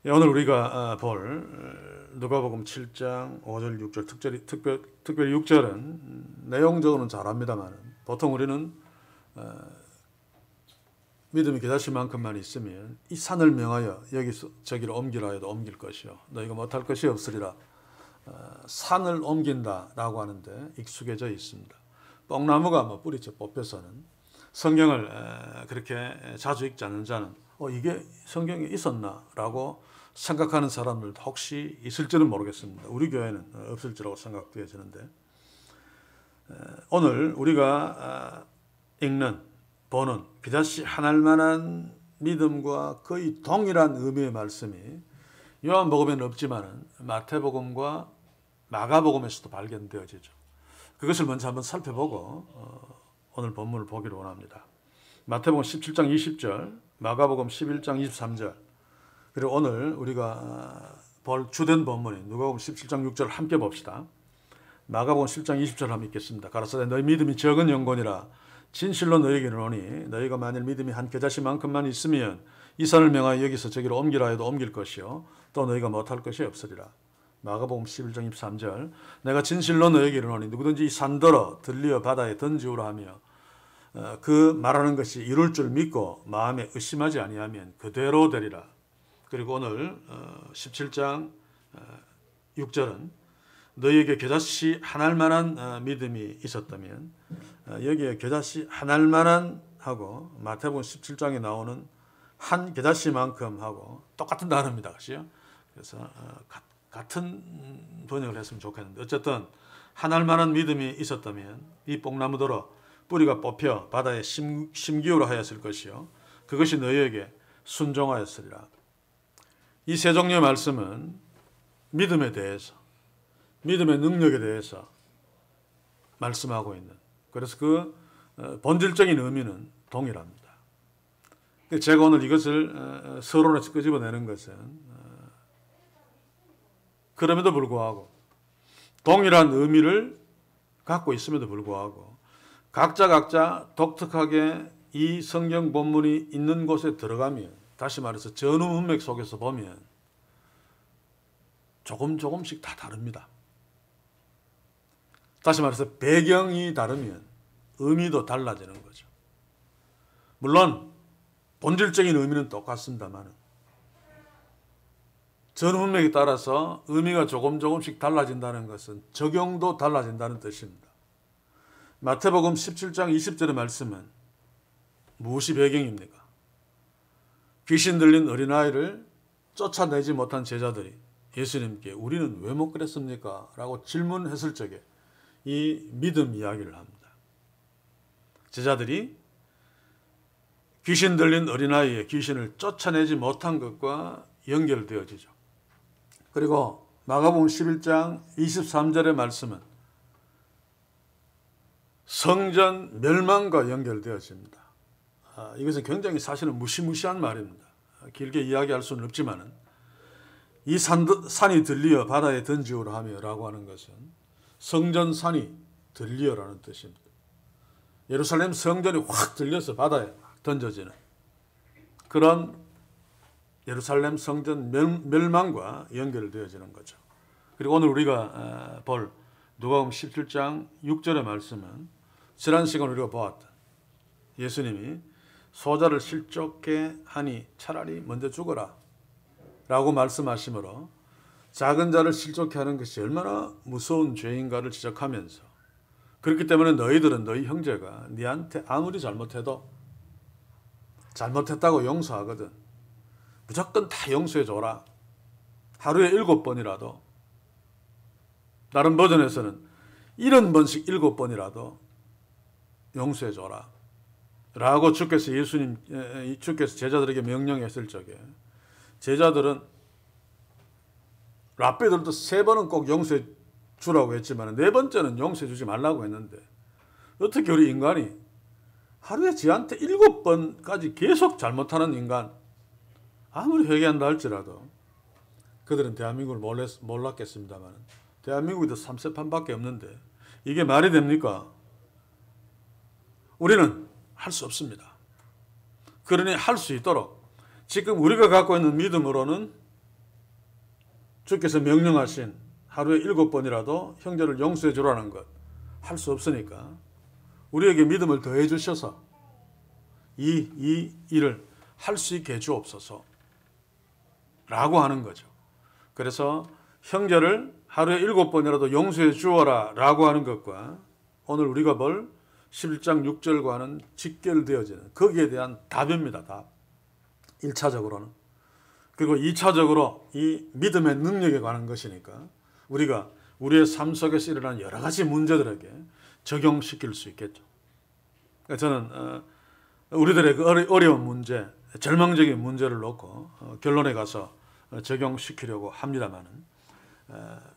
예, 오늘 우리가 볼 누가복음 7장 5절 6절 특별히 6절은 내용적으로는 잘합니다만 보통 우리는 믿음이 겨자씨만큼만 있으면 이 산을 명하여 여기서 저기로 옮기라 해도 옮길 것이요 너희가 못할 것이 없으리라. 산을 옮긴다라고 하는데 익숙해져 있습니다. 뽕나무가 뭐 뿌리째 뽑혀서는 성경을 그렇게 자주 읽지 않는 자는 이게 성경에 있었나라고 생각하는 사람들도 혹시 있을지는 모르겠습니다. 우리 교회는 없을지라고 생각되어지는데 오늘 우리가 읽는 보는 겨자씨 한 알만한 믿음과 거의 동일한 의미의 말씀이 요한복음에는 없지만 마태복음과 마가복음에서도 발견되어지죠. 그것을 먼저 한번 살펴보고 오늘 본문을 보기를 원합니다. 마태복음 17장 20절, 마가복음 11장 23절, 그리고 오늘 우리가 볼 주된 본문인 누가복음 17장 6절을 함께 봅시다. 마가복음 10장 20절 한번 읽겠습니다. 가라사대 너희 믿음이 적은 영혼이라 진실로 너희에게 이르노니 너희가 만일 믿음이 한 겨자씨만큼만 있으면 이 산을 명하여 여기서 저기로 옮기라 해도 옮길 것이요 또 너희가 못할 것이 없으리라. 마가복음 11장 23절 내가 진실로 너희에게 이르노니 누구든지 이 산더러 들리어 바다에 던지우라 하며 그 말하는 것이 이룰 줄 믿고 마음에 의심하지 아니하면 그대로 되리라. 그리고 오늘 17장 6절은 너희에게 겨자씨 한 알만한 믿음이 있었다면 여기에 겨자씨 한 알만한 하고 마태복음 17장에 나오는 한 겨자씨만큼 하고 똑같은 단어입니다. 그렇죠? 그래서 같은 번역을 했으면 좋겠는데 어쨌든 한 알만한 믿음이 있었다면 이 뽕나무더러 뿌리가 뽑혀 바다에 심기우라 하였을 것이요 그것이 너희에게 순종하였으리라. 이 세 종류의 말씀은 믿음에 대해서 믿음의 능력에 대해서 말씀하고 있는 그래서 그 본질적인 의미는 동일합니다. 제가 오늘 이것을 서론에서 끄집어내는 것은 그럼에도 불구하고 동일한 의미를 갖고 있음에도 불구하고 각자 독특하게 이 성경 본문이 있는 곳에 들어가면 다시 말해서 전후 문맥 속에서 보면 조금씩 다 다릅니다. 다시 말해서 배경이 다르면 의미도 달라지는 거죠. 물론 본질적인 의미는 똑같습니다만 전후 문맥에 따라서 의미가 조금씩 달라진다는 것은 적용도 달라진다는 뜻입니다. 마태복음 17장 20절의 말씀은 무엇이 배경입니까? 귀신 들린 어린아이를 쫓아내지 못한 제자들이 예수님께 우리는 왜 못 그랬습니까? 라고 질문했을 적에 이 믿음 이야기를 합니다. 제자들이 귀신 들린 어린아이의 귀신을 쫓아내지 못한 것과 연결되어지죠. 그리고 마가복음 11장 23절의 말씀은 성전 멸망과 연결되어집니다. 이것은 굉장히 사실은 무시무시한 말입니다. 길게 이야기할 수는 없지만 이 산이 들리어 바다에 던지우라 하며 라고 하는 것은 성전산이 들리어라는 뜻입니다. 예루살렘 성전이 확 들려서 바다에 던져지는 그런 예루살렘 성전 멸망과 연결되어지는 거죠. 그리고 오늘 우리가 볼 누가복음 17장 6절의 말씀은 지난 시간 우리가 보았던 예수님이 소자를 실족해 하니 차라리 먼저 죽어라 라고 말씀하시므로 작은 자를 실족해 하는 것이 얼마나 무서운 죄인가를 지적하면서 그렇기 때문에 너희들은 너희 형제가 네한테 아무리 잘못해도 잘못했다고 용서하거든 무조건 다 용서해 줘라. 하루에 7번이라도 다른 버전에서는 70번씩 7번이라도 용서해 줘라 라고 주께서 제자들에게 명령했을 적에 제자들은 랍비들도 3번은 꼭 용서해 주라고 했지만 4번째는 용서해 주지 말라고 했는데 어떻게 우리 인간이 하루에 지한테 7번까지 계속 잘못하는 인간 아무리 회개한다 할지라도 그들은 대한민국을 몰랐겠습니다만 대한민국에도 3세판밖에 없는데 이게 말이 됩니까? 우리는 할 수 없습니다. 그러니 할 수 있도록 지금 우리가 갖고 있는 믿음으로는 주께서 명령하신 하루에 7번이라도 형제를 용서해 주라는 것 할 수 없으니까 우리에게 믿음을 더해 주셔서 이 일을 할 수 있게 해 주옵소서 라고 하는 거죠. 그래서 형제를 하루에 7번이라도 용서해 주어라 라고 하는 것과 오늘 우리가 볼 11장 6절과는 직결되어지는 거기에 대한 답입니다. 답. 1차적으로는. 그리고 2차적으로 이 믿음의 능력에 관한 것이니까 우리가 우리의 삶 속에서 일어나는 여러 가지 문제들에게 적용시킬 수 있겠죠. 그러니까 저는 우리들의 그 어려운 문제, 절망적인 문제를 놓고 결론에 가서 적용시키려고 합니다만은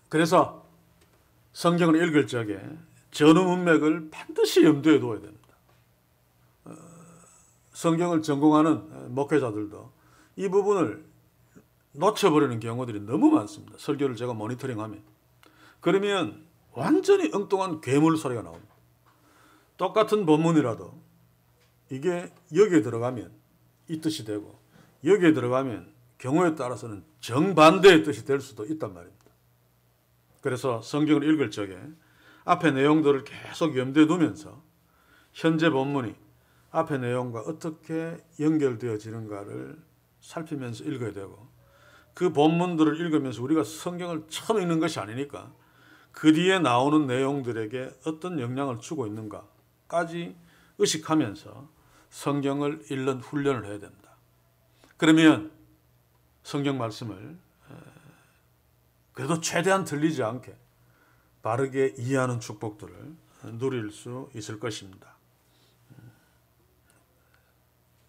그래서 성경을 읽을 적에 전후 문맥을 반드시 염두에 둬야 됩니다. 성경을 전공하는 목회자들도 이 부분을 놓쳐버리는 경우들이 너무 많습니다. 설교를 제가 모니터링하면. 그러면 완전히 엉뚱한 괴물 소리가 나옵니다. 똑같은 본문이라도 이게 여기에 들어가면 이 뜻이 되고 여기에 들어가면 경우에 따라서는 정반대의 뜻이 될 수도 있단 말입니다. 그래서 성경을 읽을 적에 앞의 내용들을 계속 염두에 두면서 현재 본문이 앞의 내용과 어떻게 연결되어지는가를 살피면서 읽어야 되고 그 본문들을 읽으면서 우리가 성경을 처음 읽는 것이 아니니까 그 뒤에 나오는 내용들에게 어떤 영향을 주고 있는가까지 의식하면서 성경을 읽는 훈련을 해야 됩니다. 그러면 성경 말씀을 그래도 최대한 틀리지 않게 바르게 이해하는 축복들을 누릴 수 있을 것입니다.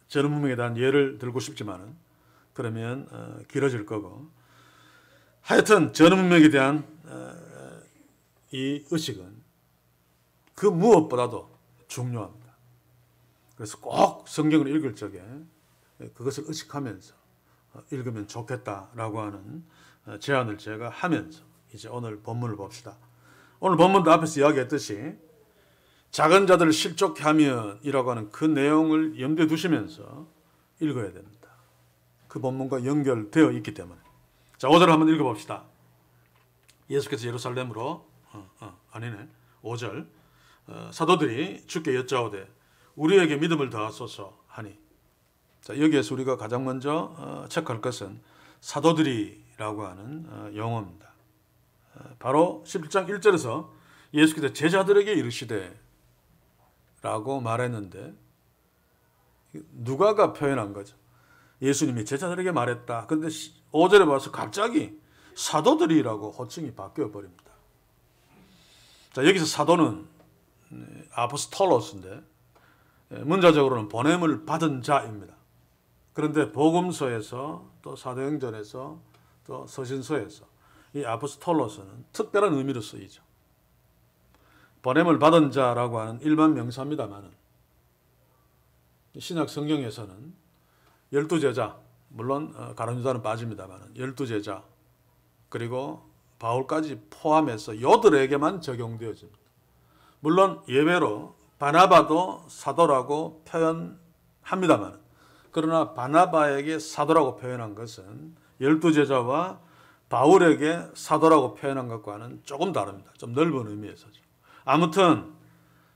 전후 문맥에 대한 예를 들고 싶지만은 그러면 길어질 거고 하여튼 전후 문맥에 대한 이 의식은 그 무엇보다도 중요합니다. 그래서 꼭 성경을 읽을 적에 그것을 의식하면서 읽으면 좋겠다라고 하는 제안을 제가 하면서 이제 오늘 본문을 봅시다. 오늘 본문도 앞에서 이야기했듯이 작은 자들을 실족케 하면이라고 하는 그 내용을 염두에 두시면서 읽어야 됩니다. 그 본문과 연결되어 있기 때문에. 자, 5절을 한번 읽어봅시다. 예수께서 예루살렘으로 5절 사도들이 주께 여짜오되 우리에게 믿음을 더하소서 하니. 자, 여기에서 우리가 가장 먼저 체크할 것은 사도들이라고 하는 용어입니다. 바로 11장 1절에서 예수께서 제자들에게 이르시되 라고 말했는데 누가가 표현한 거죠. 예수님이 제자들에게 말했다. 그런데 5절에 와서 갑자기 사도들이라고 호칭이 바뀌어 버립니다. 자, 여기서 사도는 아포스톨로스인데 문자적으로는 보냄을 받은 자입니다. 그런데 복음서에서 또 사도행전에서 또 서신서에서 이 아포스톨로스는 특별한 의미로 쓰이죠. 보냄을 받은 자라고 하는 일반 명사입니다만은 신약 성경에서는 12제자, 물론 가룟유다는 빠집니다만은 12제자 그리고 바울까지 포함해서 요들에게만 적용되어집니다. 물론 예외로 바나바도 사도라고 표현합니다만 그러나 바나바에게 사도라고 표현한 것은 12제자와 바울에게 사도라고 표현한 것과는 조금 다릅니다. 좀 넓은 의미에서죠. 아무튼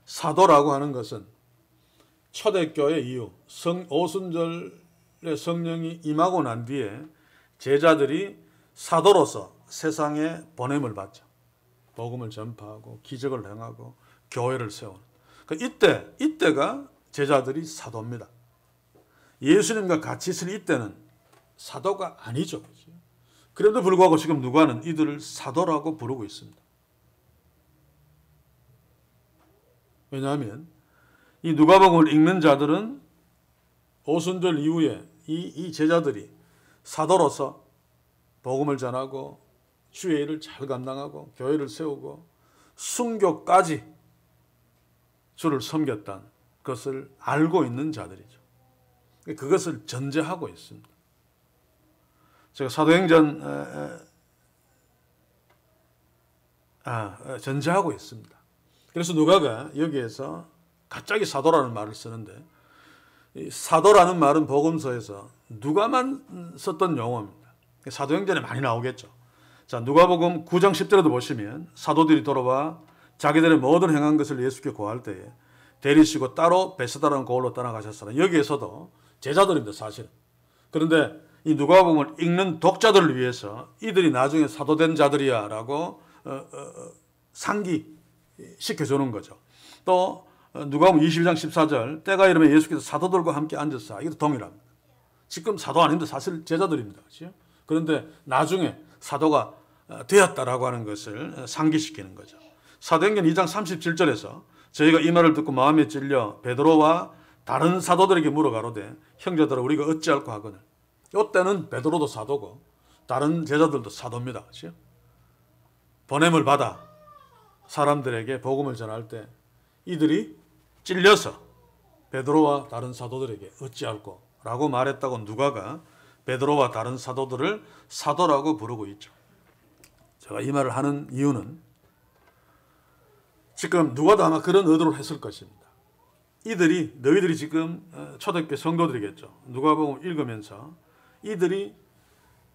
사도라고 하는 것은 초대교회 이후 오순절의 성령이 임하고 난 뒤에 제자들이 사도로서 세상에 보냄을 받죠. 복음을 전파하고 기적을 행하고 교회를 세우는. 그러니까 이때가 제자들이 사도입니다. 예수님과 같이 있을 이때는 사도가 아니죠. 그럼에도 불구하고 지금 누가는 이들을 사도라고 부르고 있습니다. 왜냐하면 이 누가복음을 읽는 자들은 오순절 이후에 이 제자들이 사도로서 복음을 전하고 주의 일을 잘 감당하고 교회를 세우고 순교까지 주를 섬겼다는 것을 알고 있는 자들이죠. 그것을 전제하고 있습니다. 제가 사도행전 전제하고 있습니다. 그래서 누가가 여기에서 갑자기 사도라는 말을 쓰는데 이 사도라는 말은 복음서에서 누가만 썼던 용어입니다. 사도행전에 많이 나오겠죠. 자, 누가복음 9장 10절에도 보시면 사도들이 돌아와 자기들의 모든 행한 것을 예수께 고할 때에 데리시고 따로 베세다라는 고을로 떠나가셨으나, 여기에서도 제자들입니다, 사실은. 그런데 이 누가복음을 읽는 독자들을 위해서 이들이 나중에 사도된 자들이야 라고 상기시켜주는 거죠. 또 누가복음 22장 14절, 때가 이르면 예수께서 사도들과 함께 앉으사, 이것도 동일합니다. 지금 사도 아닌데 사실 제자들입니다. 그렇죠? 그런데 나중에 사도가 되었다라고 하는 것을 상기시키는 거죠. 사도행전 2장 37절에서 저희가 이 말을 듣고 마음에 찔려 베드로와 다른 사도들에게 물어가로되 형제들아 우리가 어찌할까 하거늘. 이때는 베드로도 사도고 다른 제자들도 사도입니다. 그렇죠? 보냄을 받아 사람들에게 복음을 전할 때 이들이 찔려서 베드로와 다른 사도들에게 어찌할꼬 라고 말했다고 누가가 베드로와 다른 사도들을 사도라고 부르고 있죠. 제가 이 말을 하는 이유는 지금 누가도 아마 그런 의도를 했을 것입니다. 너희들이 지금 초대교회 성도들이겠죠. 누가복음 읽으면서 이들이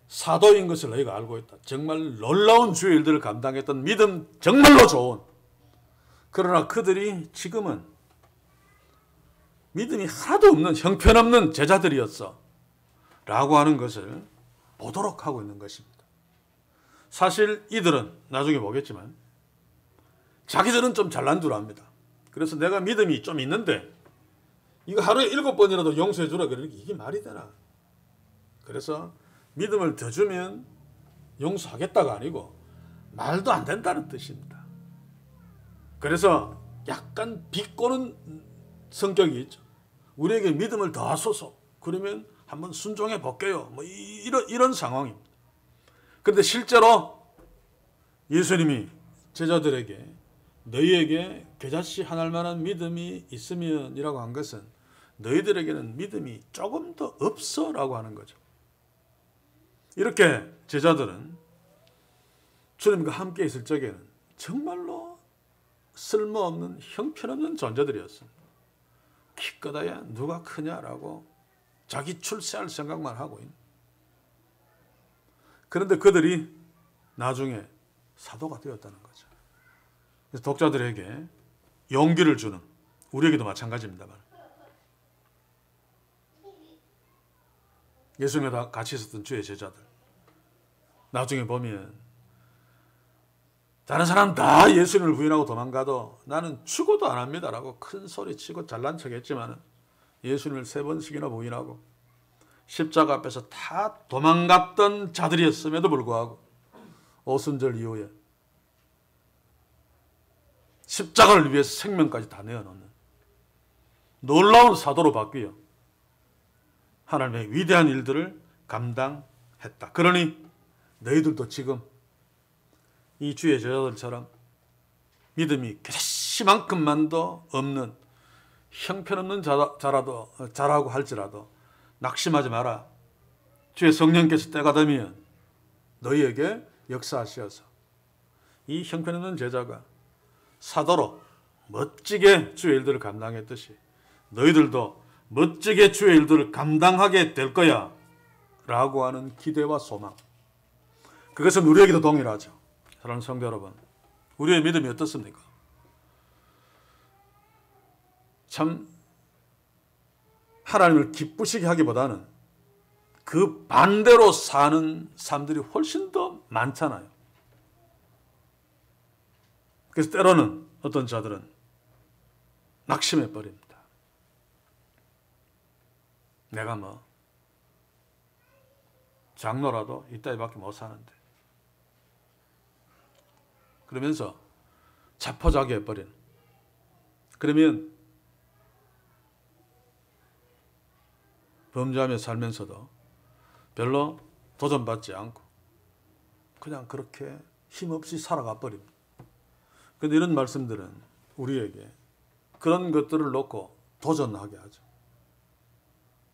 사도인 것을 너희가 알고 있다. 정말 놀라운 주의 일들을 감당했던 믿음 정말로 좋은, 그러나 그들이 지금은 믿음이 하나도 없는 형편없는 제자들이었어 라고 하는 것을 보도록 하고 있는 것입니다. 사실 이들은 나중에 보겠지만 자기들은 좀 잘난 줄 압니다. 그래서 내가 믿음이 좀 있는데 이거 하루에 7번이라도 용서해 주라 그러니까 이게 말이 되나. 그래서 믿음을 더 주면 용서하겠다가 아니고 말도 안 된다는 뜻입니다. 그래서 약간 비꼬는 성격이 있죠. 우리에게 믿음을 더 하소서. 그러면 한번 순종해 볼게요. 뭐 이런 상황입니다. 그런데 실제로 예수님이 제자들에게 너희에게 겨자씨 하나일 만한 믿음이 있으면이라고 한 것은 너희들에게는 믿음이 조금 더 없어 라고 하는 거죠. 이렇게 제자들은 주님과 함께 있을 적에는 정말로 쓸모없는 형편없는 존재들이었습니다. 기껏해야 누가 크냐라고 자기 출세할 생각만 하고 있는. 그런데 그들이 나중에 사도가 되었다는 거죠. 그래서 독자들에게 용기를 주는, 우리에게도 마찬가지입니다만, 예수님과 같이 있었던 주의 제자들 나중에 보면 다른 사람 다 예수님을 부인하고 도망가도 나는 죽어도 안 합니다라고 큰 소리치고 잘난 척했지만 예수님을 3번씩이나 부인하고 십자가 앞에서 다 도망갔던 자들이었음에도 불구하고 오순절 이후에 십자가를 위해서 생명까지 다 내어놓는 놀라운 사도로 바뀌어 하나님의 위대한 일들을 감당했다. 그러니 너희들도 지금 이 주의 제자들처럼 믿음이 겨자씨만큼만도 없는 형편없는 자라고 할지라도 낙심하지 마라. 주의 성령께서 때가 되면 너희에게 역사하셔서 이 형편없는 제자가 사도로 멋지게 주의 일들을 감당했듯이 너희들도 멋지게 주의 일들을 감당하게 될 거야 라고 하는 기대와 소망, 그것은 우리에게도 동일하죠. 사랑하는 성도 여러분, 우리의 믿음이 어떻습니까? 참 하나님을 기쁘시게 하기보다는 그 반대로 사는 사람들이 훨씬 더 많잖아요. 그래서 때로는 어떤 자들은 낙심해 버립니다. 내가 뭐 장로라도 이따위밖에 못 사는데, 그러면서 자포자기해 버리는. 그러면 범죄하며 살면서도 별로 도전받지 않고 그냥 그렇게 힘없이 살아가 버립니다. 그런데 이런 말씀들은 우리에게 그런 것들을 놓고 도전하게 하죠.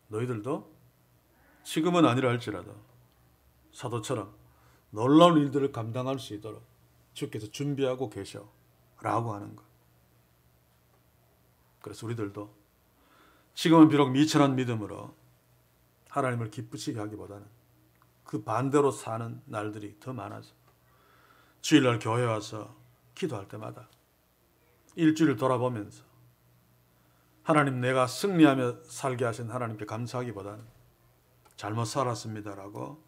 너희들도 지금은 아니라 할지라도 사도처럼 놀라운 일들을 감당할 수 있도록 주께서 준비하고 계셔 라고 하는 것. 그래서 우리들도 지금은 비록 미천한 믿음으로 하나님을 기쁘시게 하기보다는 그 반대로 사는 날들이 더 많아서 주일날 교회 와서 기도할 때마다 일주일을 돌아보면서 하나님, 내가 승리하며 살게 하신 하나님께 감사하기보다는 잘못 살았습니다라고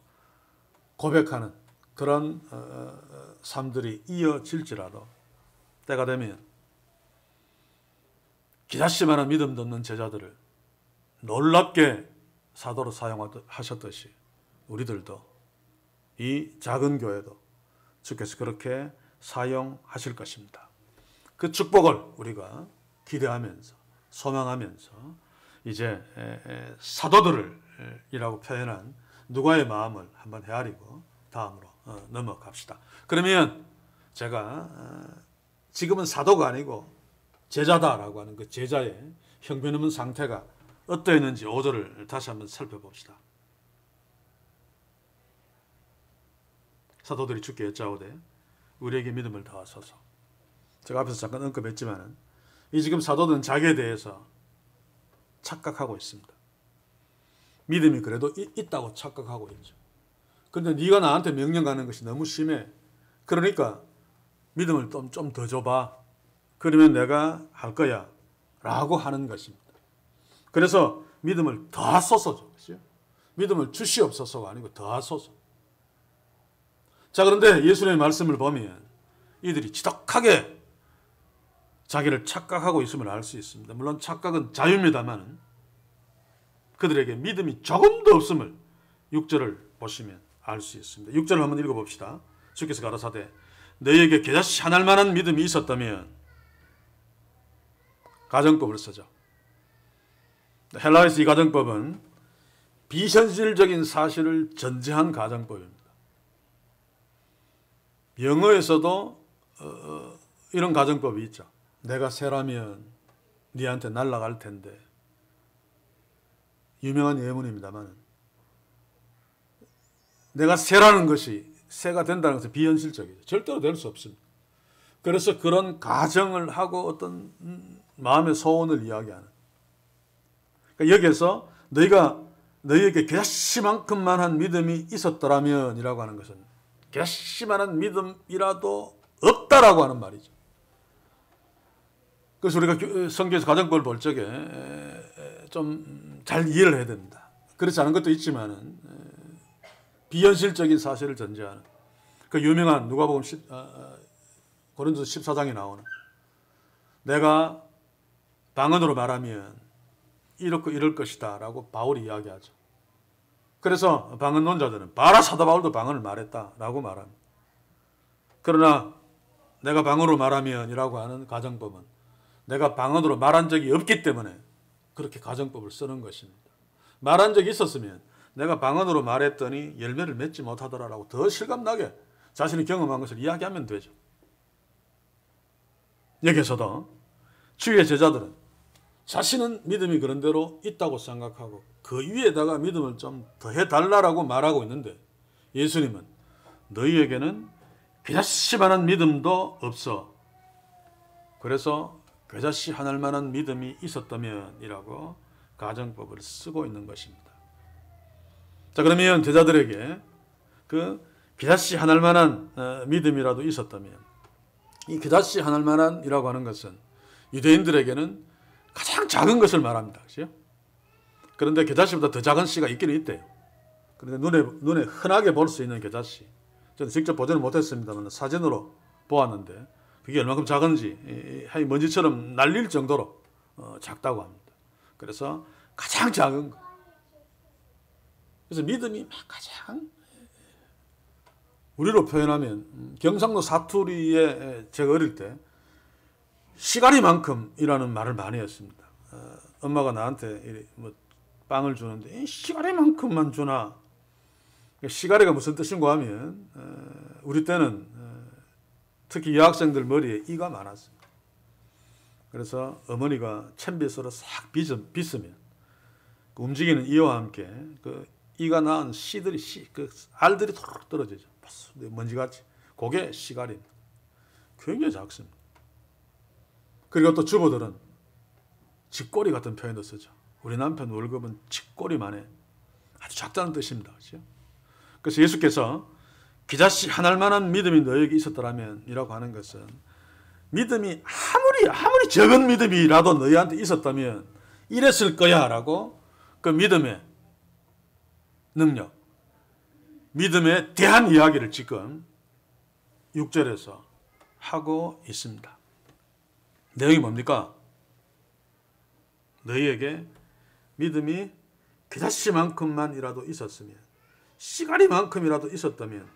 고백하는 그런 삶들이 이어질지라도 때가 되면 기다시만한 믿음도 없는 제자들을 놀랍게 사도로 사용하셨듯이 우리들도 이 작은 교회도 주께서 그렇게 사용하실 것입니다. 그 축복을 우리가 기대하면서 소망하면서 이제 사도들이라고 표현한 누가의 마음을 한번 헤아리고 다음으로 넘어갑시다. 그러면 제가 지금은 사도가 아니고 제자다라고 하는 그 제자의 형편없는 상태가 어떠했는지 5절을 다시 한번 살펴봅시다. 사도들이 주께 여짜오되 우리에게 믿음을 더하소서. 제가 앞에서 잠깐 언급했지만 이 지금 사도들은 자기에 대해서 착각하고 있습니다. 믿음이 그래도 있다고 착각하고 있죠. 그런데 네가 나한테 명령 가는 것이 너무 심해. 그러니까 믿음을 좀 더 줘봐. 그러면 내가 할 거야 라고 하는 것입니다. 그래서 믿음을 더하소서. 믿음을 주시옵소서가 아니고 더하소서. 자, 그런데 예수님의 말씀을 보면 이들이 지독하게 자기를 착각하고 있음을 알 수 있습니다. 물론 착각은 자유입니다만 그들에게 믿음이 조금도 없음을 6절을 보시면 알 수 있습니다. 6절을 한번 읽어봅시다. 주께서 가라사대 너희에게 겨자씨 하나일 만한 믿음이 있었다면, 가정법을 쓰죠. 헬라에서 이 가정법은 비현실적인 사실을 전제한 가정법입니다. 영어에서도 이런 가정법이 있죠. 내가 새라면 네한테 날아갈 텐데. 유명한 예문입니다만 내가 새라는 것이, 새가 된다는 것은 비현실적이죠. 절대로 될 수 없습니다. 그래서 그런 가정을 하고 어떤 마음의 소원을 이야기하는, 그러니까 여기에서 너희에게 겨자씨만큼만한 믿음이 있었더라면 이라고 하는 것은 겨자씨만한 믿음이라도 없다라고 하는 말이죠. 그래서 우리가 성경에서 가정법을 볼 적에 좀 잘 이해를 해야 됩니다. 그렇지 않은 것도 있지만은 비현실적인 사실을 전제하는 그 유명한 누가복음 고린도서 14장에 나오는 내가 방언으로 말하면 이렇고 이럴 것이다 라고 바울이 이야기하죠. 그래서 방언론자들은 바라 사도 바울도 방언을 말했다라고 말합니다. 그러나 내가 방언으로 말하면 이라고 하는 가정법은 내가 방언으로 말한 적이 없기 때문에 그렇게 가정법을 쓰는 것입니다. 말한 적이 있었으면 내가 방언으로 말했더니 열매를 맺지 못하더라라고 더 실감나게 자신이 경험한 것을 이야기하면 되죠. 여기에서도 주의 제자들은 자신은 믿음이 그런 대로 있다고 생각하고 그 위에다가 믿음을 좀 더해달라고 말하고 있는데 예수님은 너희에게는 겨자씨만한 믿음도 없어. 그래서 겨자씨 하나일 만한 믿음이 있었다면 이라고 가정법을 쓰고 있는 것입니다. 자, 그러면 제자들에게 그 겨자씨 하나일 만한 믿음이라도 있었다면, 이 겨자씨 하나일 만한이라고 하는 것은 유대인들에게는 가장 작은 것을 말합니다. 그렇죠? 그런데 겨자씨보다 더 작은 씨가 있기는 있대요. 그런데 눈에 흔하게 볼 수 있는 겨자씨, 저는 직접 보지는 못했습니다만 사진으로 보았는데 그게 얼마큼 작은지 먼지처럼 날릴 정도로 작다고 합니다. 그래서 가장 작은 거. 그래서 믿음이 가장, 우리로 표현하면 경상도 사투리에 제가 어릴 때 시가리만큼이라는 말을 많이 했습니다. 엄마가 나한테 빵을 주는데 시가리만큼만 주나. 시가리가 무슨 뜻인가 하면 우리 때는 특히 여학생들 머리에 이가 많았습니다. 그래서 어머니가 챔빗으로 싹 빗으면 그 움직이는 이와 함께 그 이가 낳은 씨들이 그 알들이 톡 떨어지죠. 먼지같이. 그게 시가리입니다. 굉장히 작습니다. 그리고 또 주부들은 쥐꼬리 같은 표현도 쓰죠. 우리 남편 월급은 쥐꼬리만 해. 아주 작다는 뜻입니다. 그렇죠? 그래서 예수께서 기자씨 하늘만한 믿음이 너에게 있었더라면 이라고 하는 것은 믿음이 아무리 적은 믿음이라도 너희한테 있었다면 이랬을 거야 라고 그 믿음의 능력, 믿음에 대한 이야기를 지금 6절에서 하고 있습니다. 내용이 뭡니까? 너희에게 믿음이 기다씨만큼만이라도 있었으면, 씨가리만큼이라도 있었다면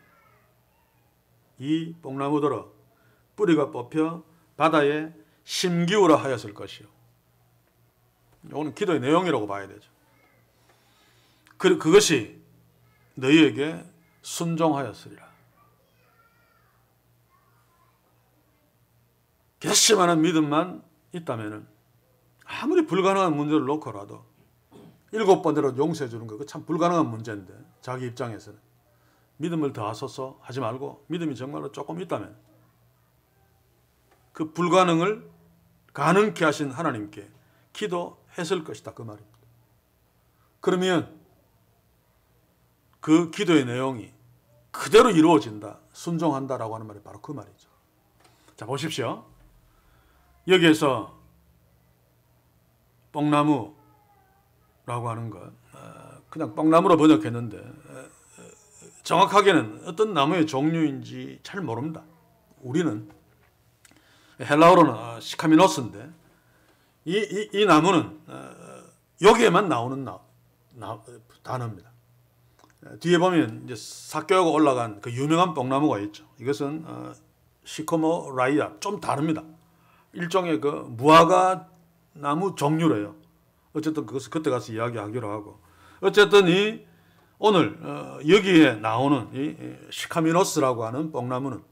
이 뽕나무들어 뿌리가 뽑혀 바다에 심기우라 하였을 것이요. 이거는 기도의 내용이라고 봐야 되죠. 그것이 너희에게 순종하였으리라. 기다씨만한 믿음만 있다면 아무리 불가능한 문제를 놓고라도 7번대로 용서해 주는 거 참 불가능한 문제인데 자기 입장에서는 믿음을 더하소서 하지 말고 믿음이 정말로 조금 있다면 그 불가능을 가능케 하신 하나님께 기도했을 것이다 그 말입니다. 그러면 그 기도의 내용이 그대로 이루어진다, 순종한다라고 하는 말이 바로 그 말이죠. 자 보십시오. 여기에서 뽕나무라고 하는 것, 그냥 뽕나무로 번역했는데 정확하게는 어떤 나무의 종류인지 잘 모릅니다. 우리는 헬라어로는 시카미노스인데 이 나무는 여기에만 나오는 단어입니다. 뒤에 보면 이제 삭혀가 올라간 그 유명한 뽕나무가 있죠. 이것은 시코모라이아, 좀 다릅니다. 일종의 그 무화과 나무 종류래요. 어쨌든 그것을 그때 가서 이야기하기로 하고, 어쨌든 오늘 여기에 나오는 이 시카미노스라고 하는 뽕나무는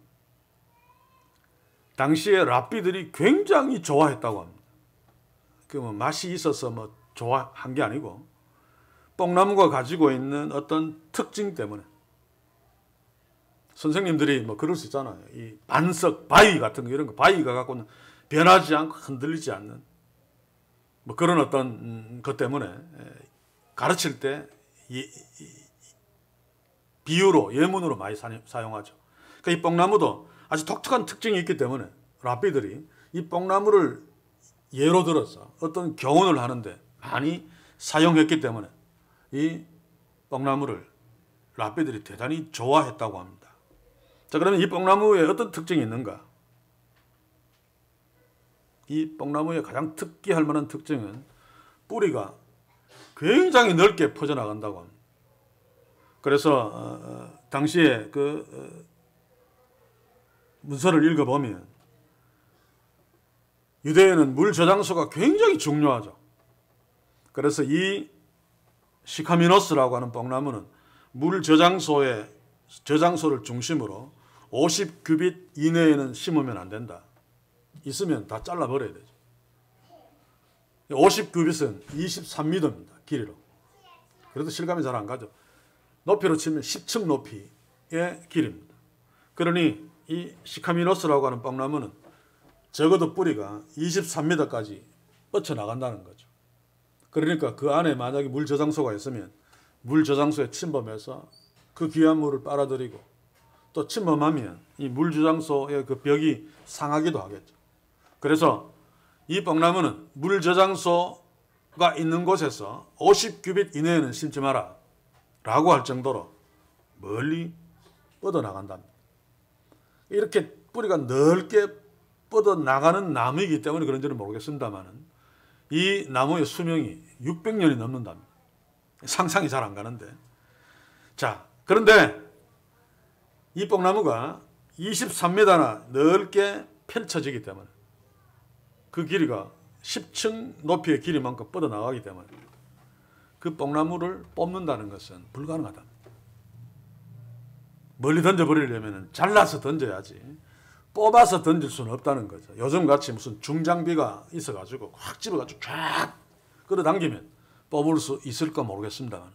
당시에 랍비들이 굉장히 좋아했다고 합니다. 그 뭐 맛이 있어서 뭐 좋아한 게 아니고 뽕나무가 가지고 있는 어떤 특징 때문에 선생님들이 뭐 그럴 수 있잖아요. 이 반석, 바위 같은 거, 이런 거, 바위가 갖고는 변하지 않고 흔들리지 않는 뭐 그런 어떤 것 때문에 가르칠 때 비유로, 예문으로 많이 사용하죠. 그러니까 이 뽕나무도 아주 독특한 특징이 있기 때문에 랍비들이 이 뽕나무를 예로 들어서 어떤 교훈을 하는데 많이 사용했기 때문에 이 뽕나무를 랍비들이 대단히 좋아했다고 합니다. 자, 그러면 이 뽕나무에 어떤 특징이 있는가? 이 뽕나무의 가장 특기할 만한 특징은 뿌리가 굉장히 넓게 퍼져나간다고 합니다. 그래서 당시에 그 문서를 읽어보면 유대에는 물 저장소가 굉장히 중요하죠. 그래서 이 시카미노스라고 하는 뽕나무는 물 저장소를 중심으로 50규빗 이내에는 심으면 안 된다. 있으면 다 잘라버려야 되죠. 50규빗은 23m입니다. 길이로. 그래도 실감이 잘 안 가죠. 높이로 치면 10층 높이의 길입니다. 그러니 이 시카미노스라고 하는 뽕나무는 적어도 뿌리가 23m까지 뻗쳐나간다는 거죠. 그러니까 그 안에 만약에 물 저장소가 있으면 물 저장소에 침범해서 그 귀한 물을 빨아들이고, 또 침범하면 이 물 저장소의 그 벽이 상하기도 하겠죠. 그래서 이 뽕나무는 물 저장소가 있는 곳에서 50규빗 이내에는 심지 마라 라고 할 정도로 멀리 뻗어나간답니다. 이렇게 뿌리가 넓게 뻗어나가는 나무이기 때문에 그런지는 모르겠습니다만 이 나무의 수명이 600년이 넘는답니다. 상상이 잘 안 가는데. 자, 그런데 이 뽕나무가 23m나 넓게 펼쳐지기 때문에 그 길이가 10층 높이의 길이만큼 뻗어나가기 때문에 그 뽕나무를 뽑는다는 것은 불가능하다. 멀리 던져버리려면 잘라서 던져야지 뽑아서 던질 수는 없다는 거죠. 요즘같이 무슨 중장비가 있어가지고 확 집어가지고 쫙 끌어당기면 뽑을 수 있을까 모르겠습니다만,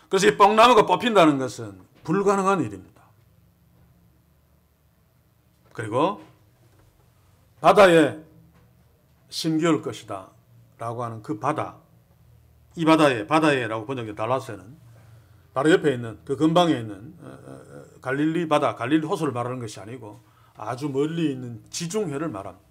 그래서 이 뽕나무가 뽑힌다는 것은 불가능한 일입니다. 그리고 바다에 심겨올 것이다 라고 하는 그 바다, 이 바다에라고 번역된 달라스에는 바로 옆에 있는 그 근방에 있는 갈릴리 바다, 갈릴리 호수를 말하는 것이 아니고 아주 멀리 있는 지중해를 말합니다.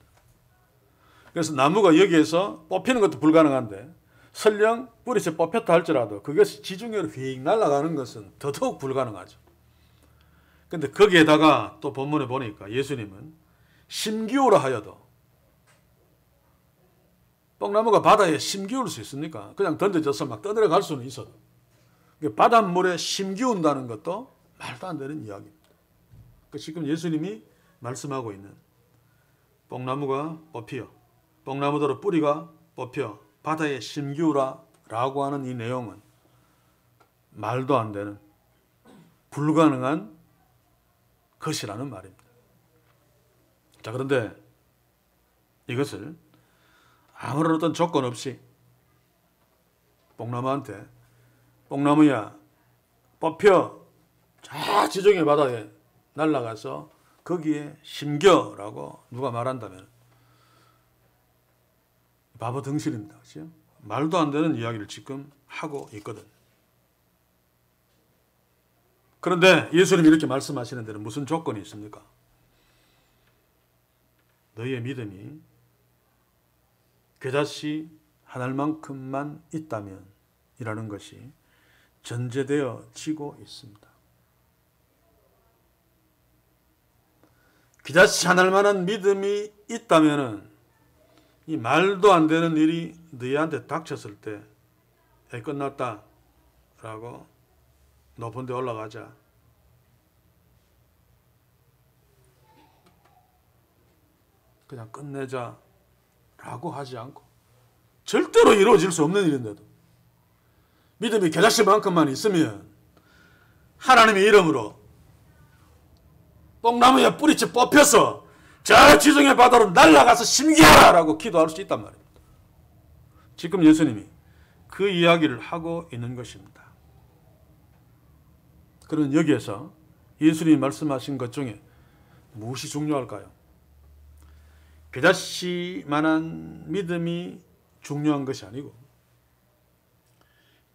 그래서 나무가 여기에서 뽑히는 것도 불가능한데 설령 뿌리째 뽑혔다 할지라도 그것이 지중해로 휙 날아가는 것은 더더욱 불가능하죠. 근데 거기에다가 또 본문에 보니까 예수님은 심기우라 하여도, 뽕나무가 바다에 심기울 수 있습니까? 그냥 던져져서 막 떠내려갈 수는 있어도 바닷물에 심기운다는 것도 말도 안 되는 이야기입니다. 지금 예수님이 말씀하고 있는 뽕나무가 뽑히어, 뽕나무대로 뿌리가 뽑혀 바다에 심기우라 라고 하는 이 내용은 말도 안 되는 불가능한 것이라는 말입니다. 자, 그런데 이것을 아무런 어떤 조건 없이 뽕나무한테 뽕나무야 뽑혀 저 지중해 바다에 날아가서 거기에 심겨라고 누가 말한다면 바보 등신입니다. 그렇죠? 말도 안 되는 이야기를 지금 하고 있거든. 그런데 예수님이 이렇게 말씀하시는 데는 무슨 조건이 있습니까? 너희의 믿음이 겨자씨 하나만큼만 있다면 이라는 것이 전제되어지고 있습니다. 겨자씨 하나만한 믿음이 있다면 이 말도 안 되는 일이 너희한테 닥쳤을 때 끝났다 라고 높은 데 올라가자, 그냥 끝내자 라고 하지 않고, 절대로 이루어질 수 없는 일인데도 믿음이 겨자씨만큼만 있으면 하나님의 이름으로 뽕나무에 뿌리째 뽑혀서 저 지중해 바다로 날아가서 심기하라 라고 기도할 수 있단 말입니다. 지금 예수님이 그 이야기를 하고 있는 것입니다. 그런 여기에서 예수님이 말씀하신 것 중에 무엇이 중요할까요? 겨자씨만한 믿음이 중요한 것이 아니고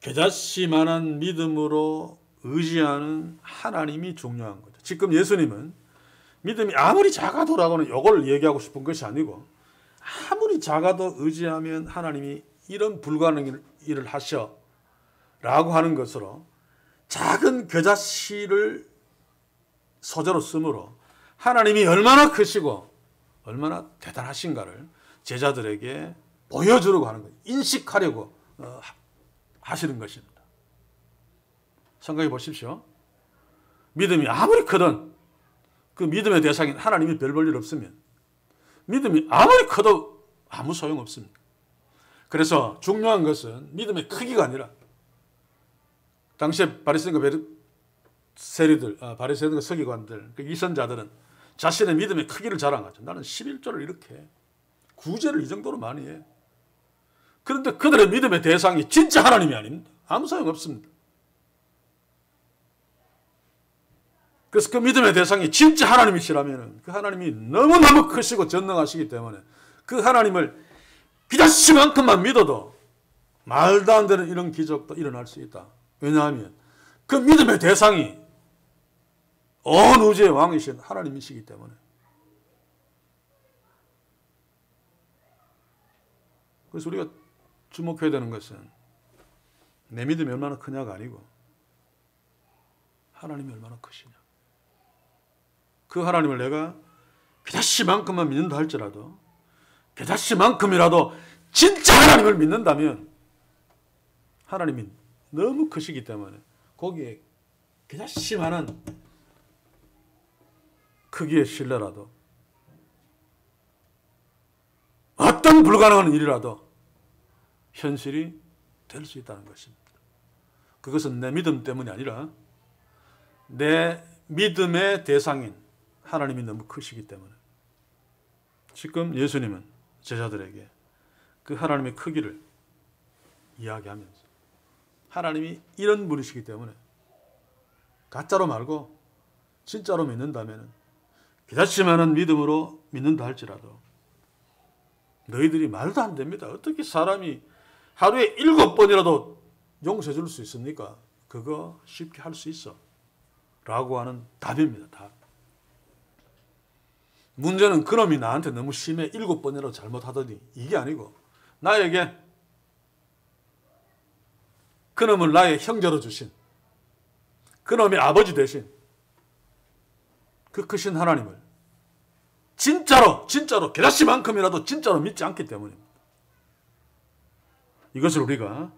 겨자씨만한 믿음으로 의지하는 하나님이 중요한 거죠. 지금 예수님은 믿음이 아무리 작아도라고는 이걸 얘기하고 싶은 것이 아니고, 아무리 작아도 의지하면 하나님이 이런 불가능한 일을 하셔 라고 하는 것으로 작은 겨자씨를 소재로 쓰므로 하나님이 얼마나 크시고 얼마나 대단하신가를 제자들에게 보여주려고 하는 거예요. 인식하려고 하시는 것입니다. 생각해 보십시오. 믿음이 아무리 크든 그 믿음의 대상인 하나님이 별 볼 일 없으면 믿음이 아무리 커도 아무 소용없습니다. 그래서 중요한 것은 믿음의 크기가 아니라, 당시에 바리새인과 바리새인과 서기관들, 그 이선자들은 자신의 믿음의 크기를 자랑하죠. 나는 11조를 이렇게 해. 구제를 이 정도로 많이 해. 그런데 그들의 믿음의 대상이 진짜 하나님이 아닙니다. 아무 소용없습니다. 그래서 그 믿음의 대상이 진짜 하나님이시라면 그 하나님이 너무너무 크시고 전능하시기 때문에 그 하나님을 겨자씨만큼만 믿어도 말도 안 되는 이런 기적도 일어날 수 있다. 왜냐하면 그 믿음의 대상이 온 우주의 왕이신 하나님이시기 때문에. 그래서 우리가 주목해야 되는 것은 내 믿음이 얼마나 크냐가 아니고 하나님이 얼마나 크시냐. 그 하나님을 내가 겨자씨만큼만 믿는다 할지라도, 겨자씨만큼이라도 진짜 하나님을 믿는다면 하나님이 너무 크시기 때문에 거기에 겨자씨만한 크기의 신뢰라도, 어떤 불가능한 일이라도 현실이 될 수 있다는 것입니다. 그것은 내 믿음 때문이 아니라 내 믿음의 대상인 하나님이 너무 크시기 때문에. 지금 예수님은 제자들에게 그 하나님의 크기를 이야기하면서 하나님이 이런 분이시기 때문에 가짜로 말고 진짜로 믿는다면, 겨자씨만한 믿음으로 믿는다 할지라도 너희들이 말도 안 됩니다. 어떻게 사람이 하루에 7번이라도 용서해 줄 수 있습니까? 그거 쉽게 할 수 있어 라고 하는 답입니다. 답. 문제는 그놈이 나한테 너무 심해 7번이라도 잘못하더니 이게 아니고 나에게 그놈을 나의 형제로 주신 그놈의 아버지 대신 그 크신 하나님을 진짜로 겨자씨만큼이라도 진짜로 믿지 않기 때문입니다. 이것을 우리가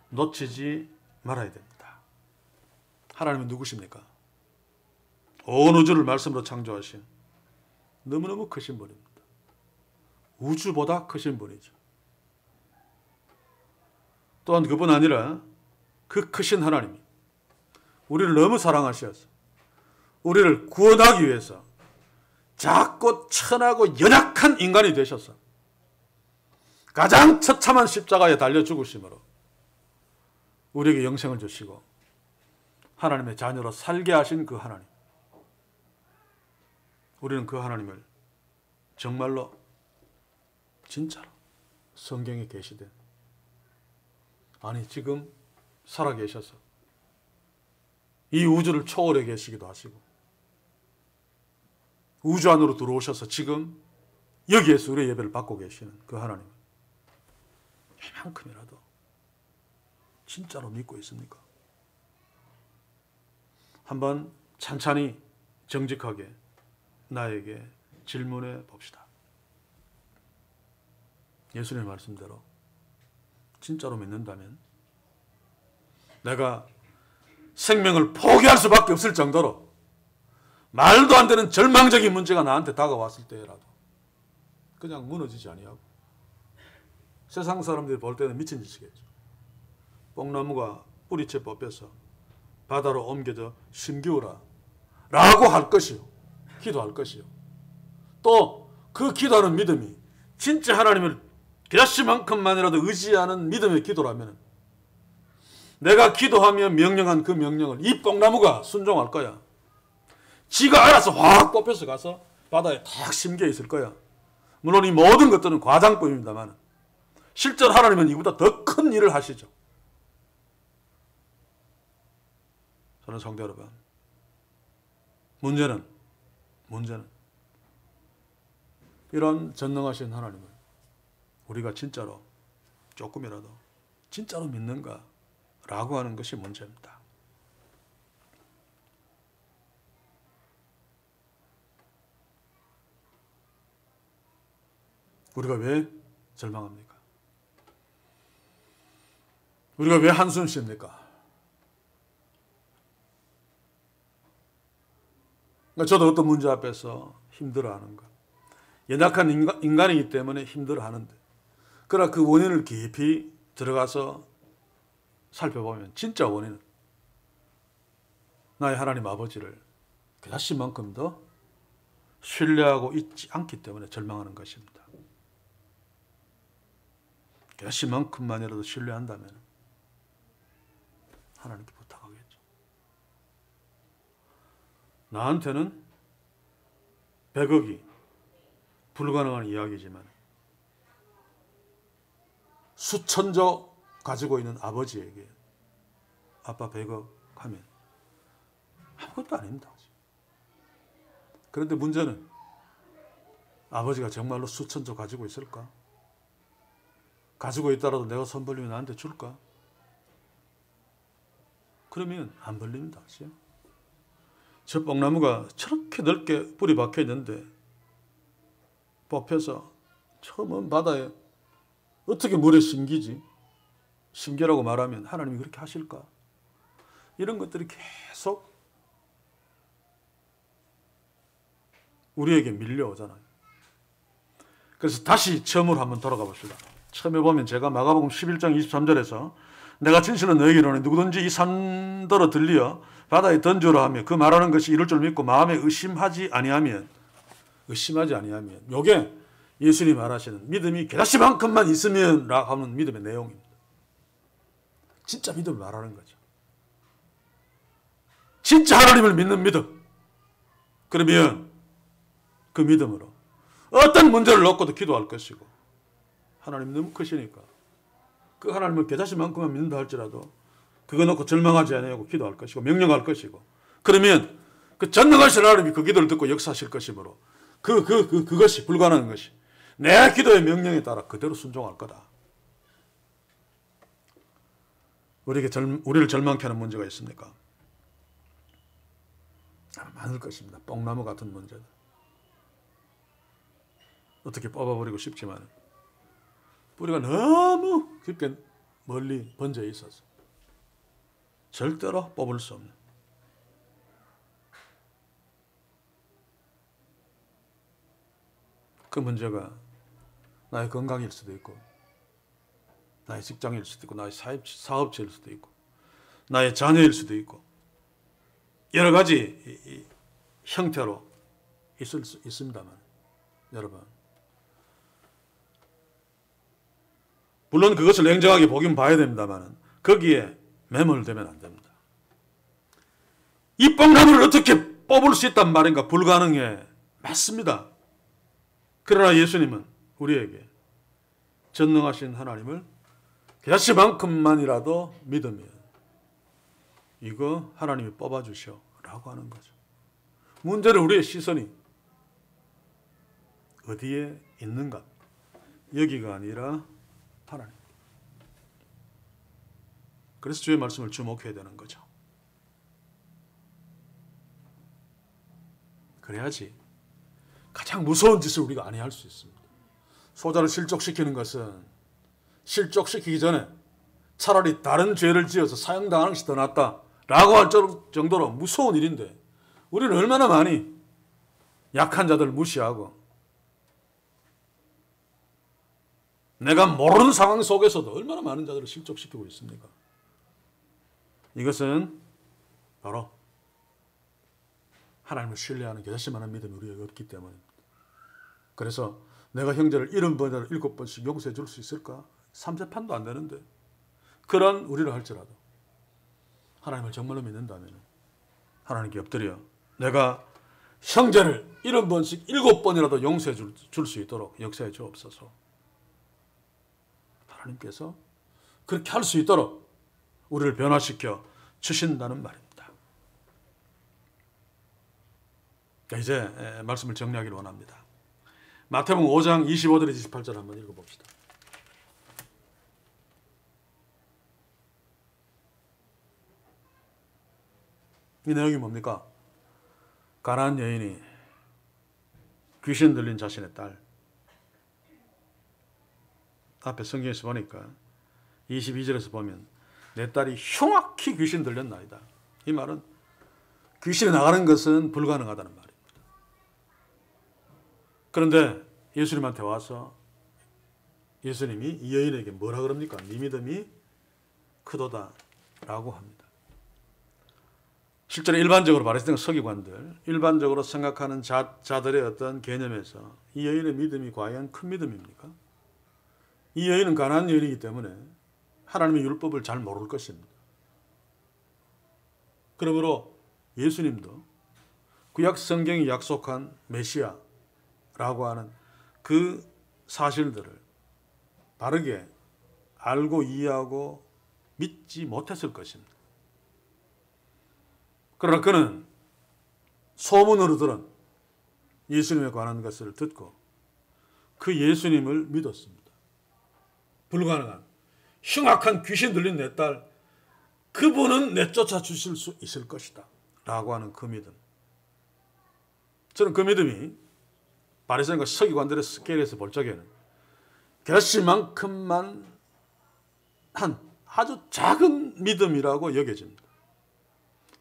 놓치지 말아야 됩니다. 하나님은 누구십니까? 온 우주를 말씀으로 창조하신 너무너무 크신 분입니다. 우주보다 크신 분이죠. 또한 그뿐 아니라 그 크신 하나님이 우리를 너무 사랑하셔서 우리를 구원하기 위해서 작고 천하고 연약한 인간이 되셔서 가장 처참한 십자가에 달려 죽으심으로 우리에게 영생을 주시고 하나님의 자녀로 살게 하신 그 하나님. 우리는 그 하나님을 정말로 진짜로 성경에 계시된 아니 지금 살아계셔서 이 우주를 초월해 계시기도 하시고 우주 안으로 들어오셔서 지금 여기에서 우리의 예배를 받고 계시는 그 하나님을 이만큼이라도 진짜로 믿고 있습니까? 한번 찬찬히 정직하게 나에게 질문해 봅시다. 예수님의 말씀대로 진짜로 믿는다면 내가 생명을 포기할 수밖에 없을 정도로 말도 안 되는 절망적인 문제가 나한테 다가왔을 때라도 그냥 무너지지 아니하고 세상 사람들이 볼 때는 미친 짓이겠죠. 뽕나무가 뿌리채 뽑혀서 바다로 옮겨져 심기우라 라고 할 것이요. 기도할 것이요. 또 그 기도하는 믿음이 진짜 하나님을 겨자씨만큼만이라도 의지하는 믿음의 기도라면 내가 기도하며 명령한 그 명령을 이 뽕나무가 순종할 거야. 지가 알아서 확 뽑혀서 가서 바다에 탁 심겨 있을 거야. 물론 이 모든 것들은 과장법입니다만 실제로 하나님은 이보다 더 큰 일을 하시죠. 저는 성도 여러분, 문제는 이런 전능하신 하나님을 우리가 진짜로 조금이라도 진짜로 믿는가 라고 하는 것이 문제입니다. 우리가 왜 절망합니까? 우리가 왜 한숨 쉽니까? 저도 어떤 문제 앞에서 힘들어하는 것. 연약한 인간이기 때문에 힘들어하는데 그러나 그 원인을 깊이 들어가서 살펴보면 진짜 원인은 나의 하나님 아버지를 겨자씨만큼 더 신뢰하고 있지 않기 때문에 절망하는 것입니다. 겨자씨만큼만이라도 신뢰한다면 하나님께 부탁하겠죠. 나한테는 100억이 불가능한 이야기지만 수천조 가지고 있는 아버지에게 아빠 100억 하면 아무것도 아닙니다. 그런데 문제는 아버지가 정말로 수천조 가지고 있을까? 가지고 있더라도 내가 손 벌리면 나한테 줄까? 그러면 안 벌립니다. 저 뽕나무가 저렇게 넓게 뿌리 박혀 있는데 뽑혀서 처음은 바다에 어떻게 물에 심기지? 심기라고 말하면 하나님이 그렇게 하실까? 이런 것들이 계속 우리에게 밀려오잖아요. 그래서 다시 처음으로 한번 돌아가 봅시다. 처음에 보면 제가 마가복음 11장 23절에서 내가 진실로 너에게 이르노니 누구든지 이 산더러 들리어 바다에 던져라 하며 그 말하는 것이 이룰 줄 믿고 마음에 의심하지 아니하면 요게 예수님이 말하시는 믿음이 겨자씨만큼만 있으면 라고 하는 믿음의 내용입니다. 진짜 믿음을 말하는 거죠. 진짜 하나님을 믿는 믿음. 그러면 그 믿음으로 어떤 문제를 놓고도 기도할 것이고 하나님 너무 크시니까 그 하나님을 겨자씨만큼만 믿는다 할지라도 그거 놓고 절망하지 아니하고 기도할 것이고 명령할 것이고 그러면 그 전능하신 하나님이 그 기도를 듣고 역사하실 것이므로 그것이 불가능한 것이 내 기도의 명령에 따라 그대로 순종할 거다. 우리를 절망케 하는 문제가 있습니까? 많을 것입니다. 뽕나무 같은 문제들. 어떻게 뽑아버리고 싶지만 뿌리가 너무 깊게 멀리 번져 있어서 절대로 뽑을 수 없는 그 문제가 나의 건강일 수도 있고 나의 직장일 수도 있고 나의 사업체일 수도 있고 나의 자녀일 수도 있고 여러 가지 형태로 있을 수 있습니다만 여러분 물론 그것을 냉정하게 보긴 봐야 됩니다만 거기에 매몰되면 안 됩니다. 이 뽕나무를 어떻게 뽑을 수 있단 말인가? 불가능해. 맞습니다. 그러나 예수님은 우리에게 전능하신 하나님을 겨자씨만큼만이라도 믿으면 이거 하나님이 뽑아주셔 라고 하는 거죠. 문제는 우리의 시선이 어디에 있는가? 여기가 아니라 하나님. 그래서 주의 말씀을 주목해야 되는 거죠. 그래야지 가장 무서운 짓을 우리가 아니할 수 있습니다. 소자를 실족시키는 것은 실족시키기 전에 차라리 다른 죄를 지어서 사형당하는 것이 더 낫다라고 할 정도로 무서운 일인데 우리는 얼마나 많이 약한 자들을 무시하고 내가 모르는 상황 속에서도 얼마나 많은 자들을 실족시키고 있습니까? 이것은 바로 하나님을 신뢰하는 겨자씨만한 믿음이 우리에게 없기 때문입니다. 그래서 내가 형제를 70번이나 7번씩 용서해 줄 수 있을까? 삼세판도 안 되는데 그런 우리를 할지라도 하나님을 정말로 믿는다면 하나님께 엎드려 내가 형제를 70번씩 7번이라도 용서해 줄 수 있도록 역사해 주옵소서. 하나님께서 그렇게 할 수 있도록 우리를 변화시켜 주신다는 말입니다. 이제 말씀을 정리하기를 원합니다. 마태복음 5장 25절에서 28절 한번 읽어봅시다. 이 내용이 뭡니까? 가나안 여인이 귀신 들린 자신의 딸, 앞에 성경에서 보니까 22절에서 보면 내 딸이 흉악히 귀신 들렸나이다. 이 말은 귀신이 나가는 것은 불가능하다는 말입니다. 그런데 예수님한테 와서 예수님이 이 여인에게 뭐라 그럽니까? 네 믿음이 크도다 라고 합니다. 실제로 일반적으로 바리새인과 서기관들, 일반적으로 생각하는 자들의 어떤 개념에서 이 여인의 믿음이 과연 큰 믿음입니까? 이 여인은 가나안 여인이기 때문에 하나님의 율법을 잘 모를 것입니다. 그러므로 예수님도 구약 성경이 약속한 메시아라고 하는 그 사실들을 바르게 알고 이해하고 믿지 못했을 것입니다. 그러나 그는 소문으로 들은 예수님에 관한 것을 듣고 그 예수님을 믿었습니다. 불가능한 흉악한 귀신 들린 내 딸 그분은 내쫓아 주실 수 있을 것이다 라고 하는 그 믿음. 저는 그 믿음이 바리새인과 서기관들의 스케일에서 볼 적에는 겨자씨만큼만 한 아주 작은 믿음이라고 여겨집니다.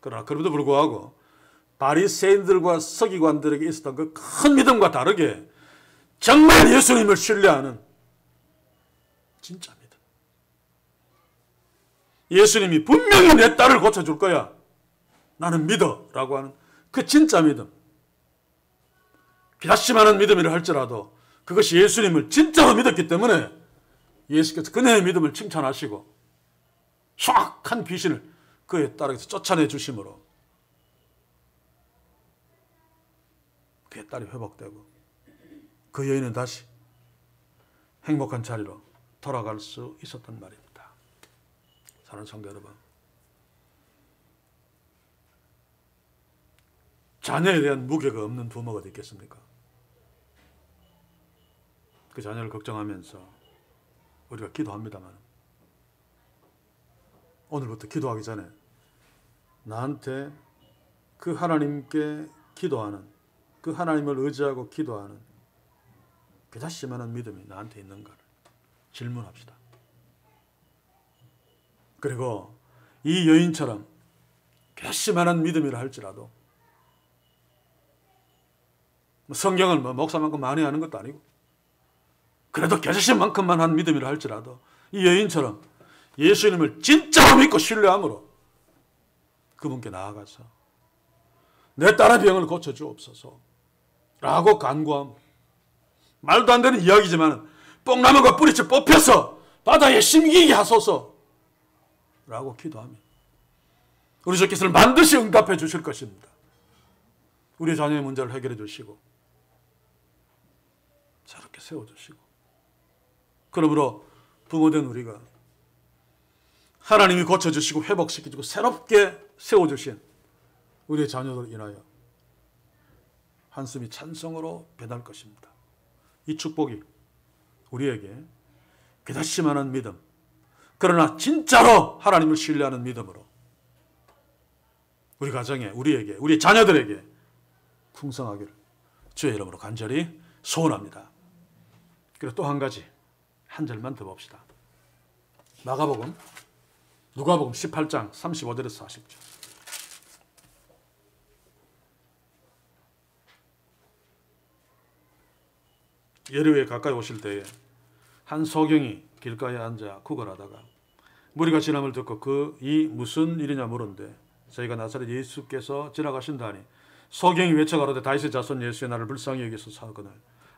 그러나 그럼에도 불구하고 바리새인들과 서기관들에게 있었던 그 큰 믿음과 다르게 정말 예수님을 신뢰하는 진짜 믿음. 예수님이 분명히 내 딸을 고쳐줄 거야. 나는 믿어. 라고 하는 그 진짜 믿음. 겨자씨만한 믿음이라 할지라도 그것이 예수님을 진짜로 믿었기 때문에 예수께서 그녀의 믿음을 칭찬하시고 흉악한 귀신을 그의 딸에게서 쫓아내 주심으로 그의 딸이 회복되고 그 여인은 다시 행복한 자리로 돌아갈 수 있었단 말입니다. 사랑하는 성도 여러분, 자녀에 대한 무게가 없는 부모가 되겠습니까? 그 자녀를 걱정하면서 우리가 기도합니다만 오늘부터 기도하기 전에 나한테 그 하나님께 기도하는, 그 하나님을 의지하고 기도하는 그다시만한 믿음이 나한테 있는가를 질문합시다. 그리고 이 여인처럼 그다시만한 믿음이라 할지라도 성경을 목사만큼 많이 하는 것도 아니고 그래도 겨자씨만큼만 한 믿음이라 할지라도 이 여인처럼 예수님을 진짜로 믿고 신뢰함으로 그분께 나아가서 내 딸의 병을 고쳐주옵소서 라고 간구함. 말도 안 되는 이야기지만 뽕나무가 뿌리째 뽑혀서 바다에 심기게 하소서 라고 기도하면 우리 주께서는 반드시 응답해 주실 것입니다. 우리 자녀의 문제를 해결해 주시고 새롭게 세워주시고, 그러므로 부모된 우리가 하나님이 고쳐주시고 회복시켜주고 새롭게 세워주신 우리의 자녀들 인하여 한숨이 찬성으로 배달 것입니다. 이 축복이 우리에게 그다시만한 믿음, 그러나 진짜로 하나님을 신뢰하는 믿음으로 우리 가정에, 우리에게, 우리 자녀들에게 풍성하기를 주의 이름으로 간절히 소원합니다. 그리고 또 한 가지, 한 절만 더 봅시다. 누가복음 18장 35절에서 40절. 예리고에 가까이 오실 때에 한 소경이 길가에 앉아 구걸하다가 무리가 지남을 듣고 이 무슨 일이냐 물은데 저희가 나사렛 예수께서 지나가신다니 소경이 외쳐 가로되 다윗의 자손 예수의 나를 불쌍히 여기소서 하거늘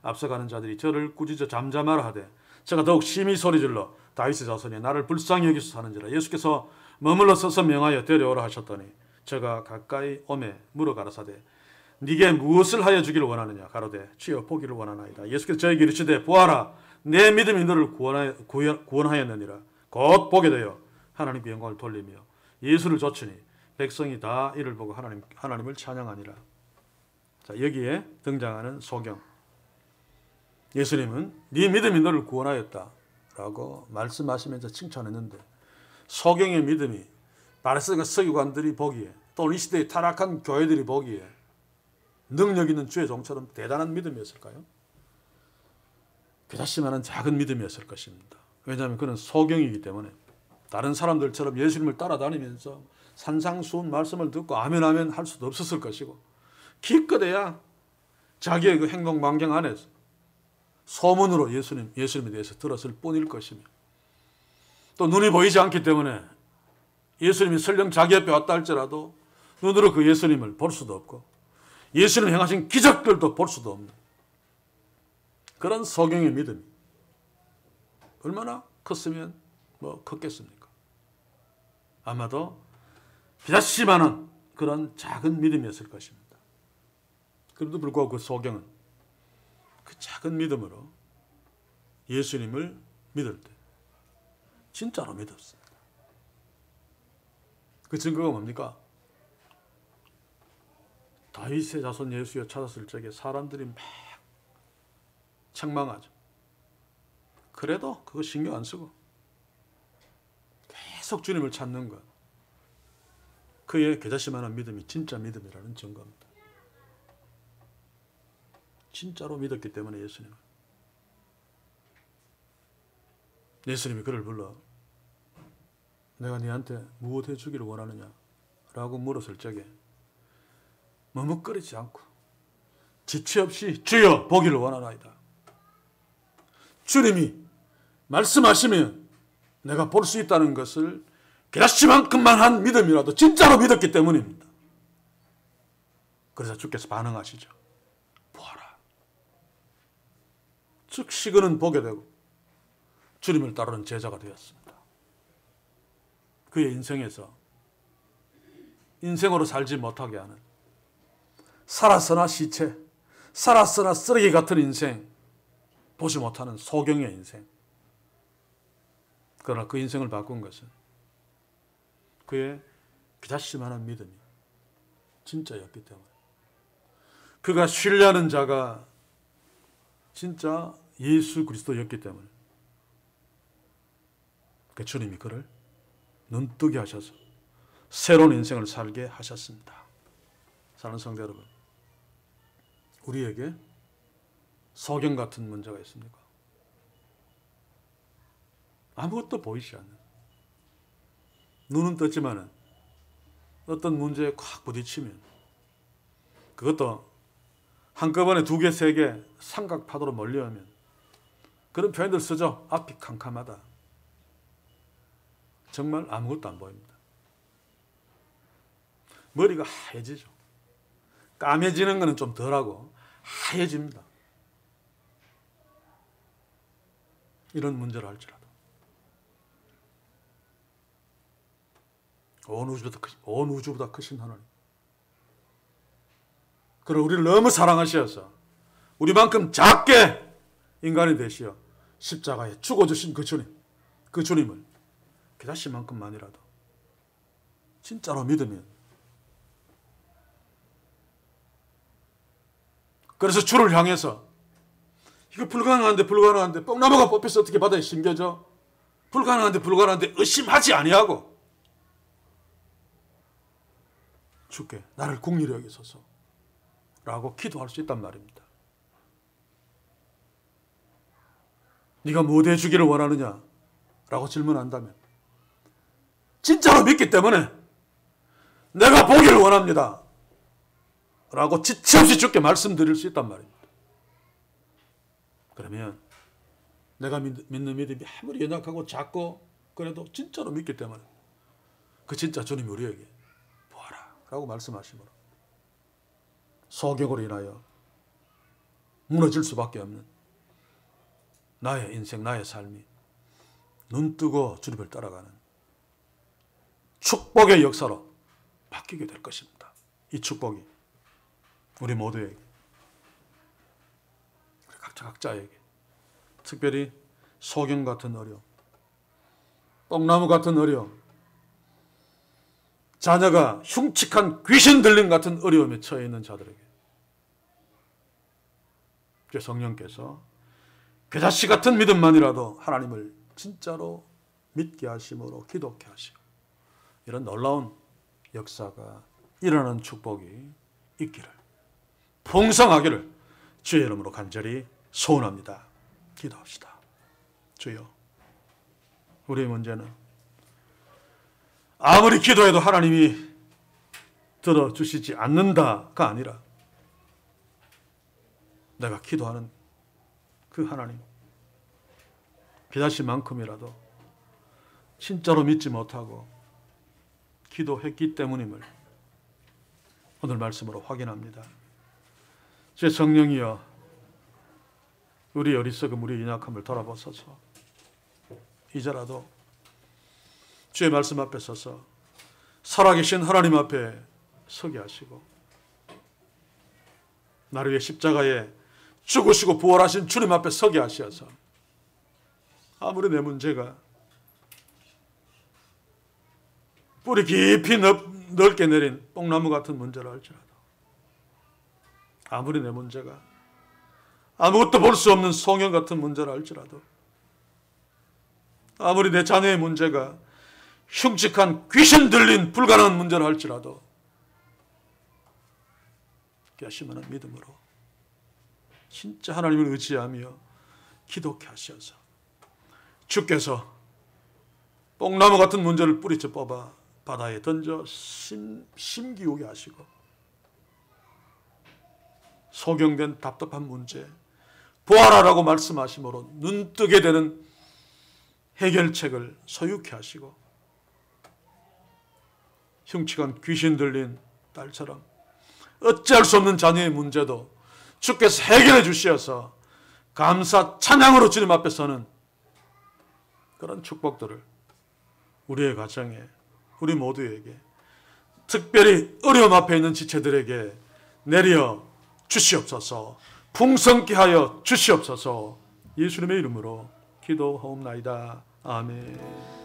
앞서가는 자들이 저를 꾸짖어 잠잠하라 하되 제가 더욱 심히 소리질러 다윗의 자손이 나를 불쌍히 여기소서 하는지라. 예수께서 머물러 서서 명하여 데려오라 하셨더니 제가 가까이 오매 물어 가라사대 네게 무엇을 하여 주기를 원하느냐 가로되 주여 보기를 원하나이다. 예수께서 저에게 이르시되 보아라 내 믿음이 너를 구원하였느니라. 곧 보게 되어 하나님께 영광을 돌리며 예수를 좇으니 백성이 다 이를 보고 하나님을 찬양하니라. 자, 여기에 등장하는 소경. 예수님은 네 믿음이 너를 구원하였다 라고 말씀하시면서 칭찬했는데 소경의 믿음이 바리새인과 서기관들이 보기에 또는 이 시대의 타락한 교회들이 보기에 능력 있는 주의 종처럼 대단한 믿음이었을까요? 그다시만한 작은 믿음이었을 것입니다. 왜냐하면 그는 소경이기 때문에 다른 사람들처럼 예수님을 따라다니면서 산상수훈 말씀을 듣고 아멘 아멘 할 수도 없었을 것이고 기껏해야 자기의 그 행동 반경 안에서 소문으로 예수님에 대해서 들었을 뿐일 것이며 또 눈이 보이지 않기 때문에 예수님이 설령 자기 앞에 왔다 할지라도 눈으로 그 예수님을 볼 수도 없고 예수님 행하신 기적들도 볼 수도 없는 그런 소경의 믿음이 얼마나 컸으면 컸겠습니까? 아마도 비다시만한 그런 작은 믿음이었을 것입니다. 그래도 불구하고 그 소경은 그 작은 믿음으로 예수님을 믿을 때 진짜로 믿었습니다. 그 증거가 뭡니까? 다윗의 자손 예수여 찾았을 적에 사람들이 막 책망하죠. 그래도 그거 신경 안 쓰고 계속 주님을 찾는 것. 그의 겨자씨만한 믿음이 진짜 믿음이라는 증거입니다. 진짜로 믿었기 때문에 예수님이 그를 불러 내가 네한테 무엇 해주기를 원하느냐 라고 물었을 적에 머뭇거리지 않고 지체 없이 주여 보기를 원하나이다. 주님이 말씀하시면 내가 볼 수 있다는 것을 겨자씨만큼만 한 믿음이라도 진짜로 믿었기 때문입니다. 그래서 주께서 반응하시죠. 보아라. 즉시 그는 보게 되고 주님을 따르는 제자가 되었습니다. 그의 인생에서 인생으로 살지 못하게 하는 살았으나 시체, 살았으나 쓰레기 같은 인생, 보지 못하는 소경의 인생. 그러나 그 인생을 바꾼 것은 그의 겨자씨만한 믿음이 진짜였기 때문에 그가 신뢰하는 자가 진짜 예수 그리스도였기 때문에 그 주님이 그를 눈뜨게 하셔서 새로운 인생을 살게 하셨습니다. 사랑하는 성도 여러분, 우리에게 소경 같은 문제가 있습니까? 아무것도 보이지 않는, 눈은 떴지만은 어떤 문제에 콱 부딪히면 그것도 한꺼번에 2개, 3개 삼각파도로 몰려오면 그런 표현들 쓰죠. 앞이 캄캄하다. 정말 아무것도 안 보입니다. 머리가 하얘지죠. 까매지는 것은 좀 덜하고 하얘집니다. 이런 문제를 할지라도 온 우주보다 크신 하나님, 그리고 우리를 너무 사랑하셔서 우리만큼 작게 인간이 되시어 십자가에 죽어주신 그 주님, 그 주님을 그 자신만큼만이라도 진짜로 믿으면, 그래서 주를 향해서 이거 불가능한데 뽕나무가 뽑혀서 어떻게 바다에 심겨져? 불가능한데 의심하지 아니하고 주께 나를 긍휼히 여기소서 라고 기도할 수 있단 말입니다. 네가 뭐 해주기를 원하느냐 라고 질문한다면 진짜로 믿기 때문에 내가 보기를 원합니다 라고 지체 없이 주께 말씀드릴 수 있단 말입니다. 그러면 내가 믿는 믿음이 아무리 연약하고 작고 그래도 진짜로 믿기 때문에 그 진짜 주님이 우리에게 보아라 라고 말씀하시므로 소경으로 인하여 무너질 수밖에 없는 나의 인생, 나의 삶이 눈뜨고 주님을 따라가는 축복의 역사로 바뀌게 될 것입니다. 이 축복이 우리 모두에게, 각자에게, 특별히 소경 같은 어려움, 뽕나무 같은 어려움, 자녀가 흉측한 귀신 들림 같은 어려움에 처해 있는 자들에게 성령께서 겨자씨 같은 믿음만이라도 하나님을 진짜로 믿게 하심으로 기도케 하시고 이런 놀라운 역사가 일어나는 축복이 있기를, 풍성하기를 주의 이름으로 간절히 소원합니다. 기도합시다. 주여, 우리의 문제는 아무리 기도해도 하나님이 들어주시지 않는다가 아니라 내가 기도하는 그 하나님, 비다시만큼이라도 진짜로 믿지 못하고 기도했기 때문임을 오늘 말씀으로 확인합니다. 제 성령이여, 우리 어리석음, 우리 연약함을 돌아보소서. 이제라도 주의 말씀 앞에 서서 살아계신 하나님 앞에 서게 하시고 나를 위해 십자가에 죽으시고 부활하신 주님 앞에 서게 하셔서 아무리 내 문제가 뿌리 깊이 넓게 내린 뽕나무 같은 문제라 할지라도, 아무리 내 문제가 아무것도 볼 수 없는 소경 같은 문제라 할지라도, 아무리 내 자녀의 문제가 흉측한 귀신 들린 불가능한 문제라 할지라도 깨시면 믿음으로 진짜 하나님을 의지하며 기도케 하셔서 주께서 뽕나무 같은 문제를 뿌리쳐 뽑아 바다에 던져 심기우게 하시고 소경된 답답한 문제 보아라라고 말씀하심으로 눈뜨게 되는 해결책을 소유케 하시고 흉측한 귀신 들린 딸처럼 어찌할 수 없는 자녀의 문제도 주께서 해결해 주시어서 감사 찬양으로 주님 앞에 서는 그런 축복들을 우리의 가정에, 우리 모두에게, 특별히 어려움 앞에 있는 지체들에게 내려 주시옵소서. 풍성케 하여 주시옵소서. 예수님의 이름으로 기도하옵나이다. 아멘.